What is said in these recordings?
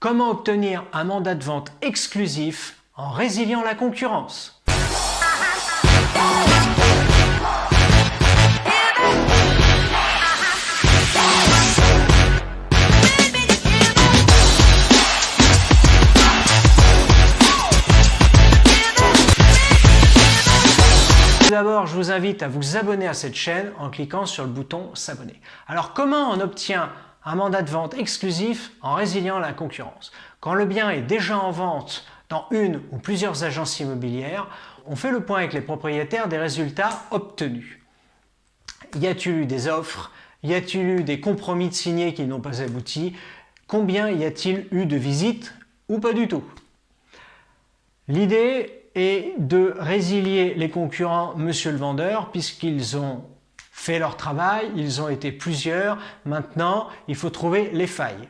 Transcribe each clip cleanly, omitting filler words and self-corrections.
Comment obtenir un mandat de vente exclusif en résiliant la concurrence? Tout d'abord, je vous invite à vous abonner à cette chaîne en cliquant sur le bouton s'abonner. Alors, comment on obtient un mandat de vente exclusif en résiliant la concurrence? Quand le bien est déjà en vente dans une ou plusieurs agences immobilières, on fait le point avec les propriétaires des résultats obtenus. Y a-t-il eu des offres? Y a-t-il eu des compromis de signés qui n'ont pas abouti? Combien y a-t-il eu de visites ou pas du tout? L'idée est de résilier les concurrents, monsieur le vendeur, puisqu'ils ont fait leur travail, ils ont été plusieurs. Maintenant, il faut trouver les failles.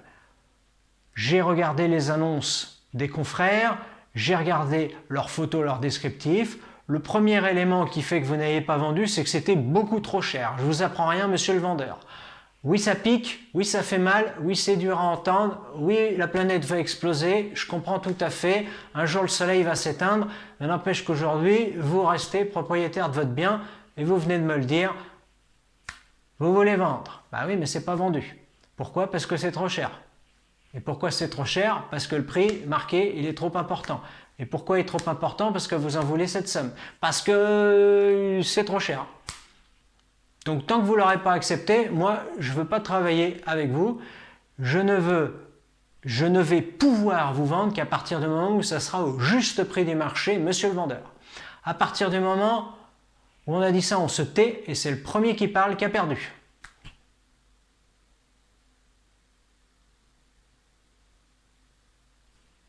J'ai regardé les annonces des confrères, j'ai regardé leurs photos, leurs descriptifs. Le premier élément qui fait que vous n'avez pas vendu, c'est que c'était beaucoup trop cher. Je ne vous apprends rien, monsieur le vendeur. Oui, ça pique, oui, ça fait mal, oui, c'est dur à entendre, oui, la planète va exploser, je comprends tout à fait, un jour le soleil va s'éteindre, mais n'empêche qu'aujourd'hui, vous restez propriétaire de votre bien et vous venez de me le dire, vous voulez vendre. Bah oui, mais c'est pas vendu. Pourquoi? Parce que c'est trop cher. Et pourquoi c'est trop cher? Parce que le prix marqué, il est trop important. Et pourquoi il est trop important? Parce que vous en voulez cette somme. Parce que c'est trop cher. Donc tant que vous ne l'aurez pas accepté, moi je ne veux pas travailler avec vous. Je ne vais pouvoir vous vendre qu'à partir du moment où ça sera au juste prix du marché, monsieur le vendeur. À partir du moment où on a dit ça, on se tait et c'est le premier qui parle qui a perdu.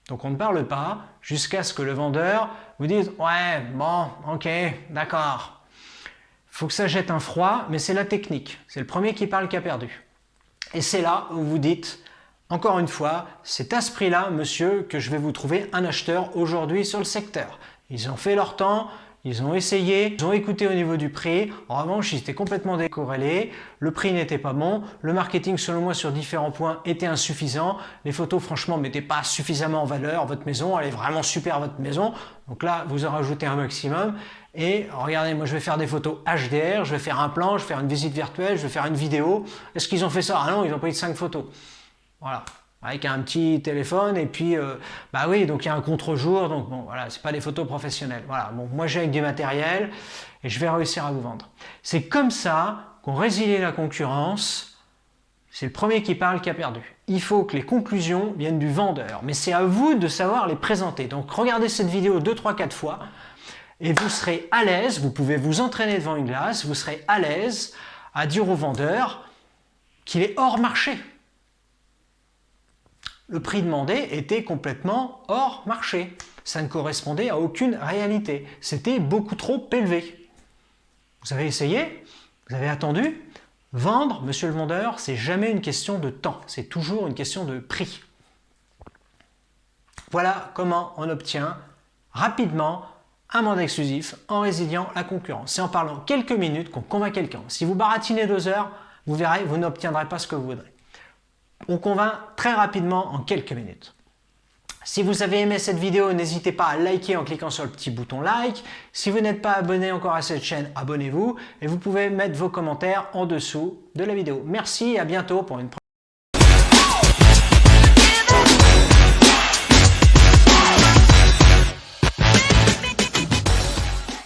Donc on ne parle pas jusqu'à ce que le vendeur vous dise « Ouais, bon, ok, d'accord ». Il faut que ça jette un froid, mais c'est la technique. C'est le premier qui parle qui a perdu. Et c'est là où vous dites, encore une fois, c'est à ce prix-là, monsieur, que je vais vous trouver un acheteur aujourd'hui sur le secteur. Ils ont fait leur temps, ils ont essayé, ils ont écouté au niveau du prix. En revanche, ils étaient complètement décorrélés. Le prix n'était pas bon. Le marketing, selon moi, sur différents points, était insuffisant. Les photos, franchement, ne mettaient pas suffisamment en valeur votre maison. Elle est vraiment super, votre maison. Donc là, vous en rajoutez un maximum. Et regardez, moi, je vais faire des photos HDR, je vais faire un plan, je vais faire une visite virtuelle, je vais faire une vidéo. Est-ce qu'ils ont fait ça? Ah non, ils ont pris 5 photos. Voilà. Avec un petit téléphone et puis bah oui, donc il y a un contre-jour, donc bon voilà, c'est pas des photos professionnelles. Voilà, bon, moi j'ai avec du matériel et je vais réussir à vous vendre. C'est comme ça qu'on résilie la concurrence. C'est le premier qui parle qui a perdu. Il faut que les conclusions viennent du vendeur, mais c'est à vous de savoir les présenter. Donc regardez cette vidéo 2, 3, 4 fois et vous serez à l'aise, vous pouvez vous entraîner devant une glace, vous serez à l'aise à dire au vendeur qu'il est hors marché. Le prix demandé était complètement hors marché. Ça ne correspondait à aucune réalité. C'était beaucoup trop élevé. Vous avez essayé? Vous avez attendu? Vendre, monsieur le vendeur, c'est jamais une question de temps. C'est toujours une question de prix. Voilà comment on obtient rapidement un mandat exclusif en résiliant la concurrence. C'est en parlant quelques minutes qu'on convainc quelqu'un. Si vous baratinez 2 heures, vous verrez, vous n'obtiendrez pas ce que vous voudrez. On convainc très rapidement en quelques minutes. Si vous avez aimé cette vidéo, n'hésitez pas à liker en cliquant sur le petit bouton like. Si vous n'êtes pas abonné encore à cette chaîne, abonnez-vous et vous pouvez mettre vos commentaires en dessous de la vidéo. Merci et à bientôt pour une prochaine vidéo.